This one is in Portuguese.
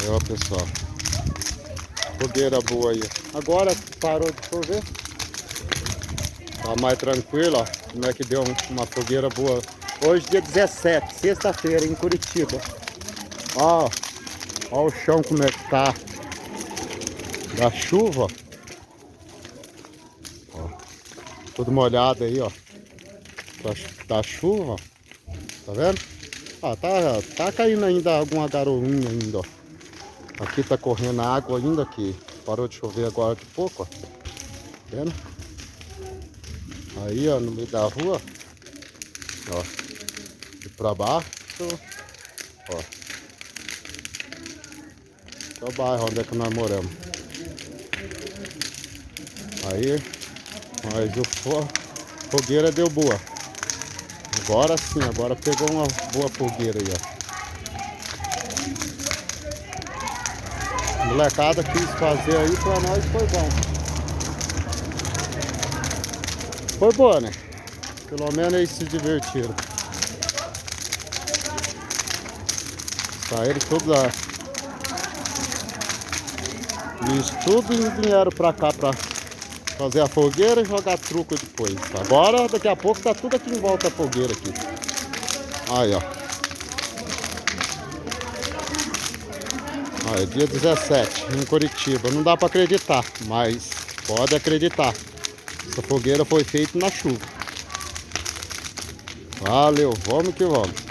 Aí, ó, pessoal. Fogueira boa aí. Agora parou de chover. Tá mais tranquilo, ó. Como é que deu uma fogueira boa. Hoje, dia 17, sexta-feira, em Curitiba. Ó, ó o chão como é que tá. Da chuva, ó. Tudo molhado aí, ó. Da chuva, tá vendo? Ah, tá caindo ainda alguma garoinha ainda, ó. Aqui tá correndo água ainda aqui. Parou de chover agora de pouco, ó. Tá vendo? Aí, ó, no meio da rua, ó. E pra baixo, ó. Esse é o bairro onde é que nós moramos. Aí, mas fogueira deu boa. Agora sim, agora pegou uma boa fogueira aí, ó. A molecada quis fazer aí, pra nós foi bom. Foi boa, né? Pelo menos eles se divertiram. Saíram tudo lá. Isso tudo e vieram pra cá pra fazer a fogueira e jogar truco depois. Agora, daqui a pouco, tá tudo aqui em volta da fogueira aqui. Aí, ó. Aí, dia 17, em Curitiba. Não dá pra acreditar, mas pode acreditar. Essa fogueira foi feita na chuva. Valeu, vamos que vamos.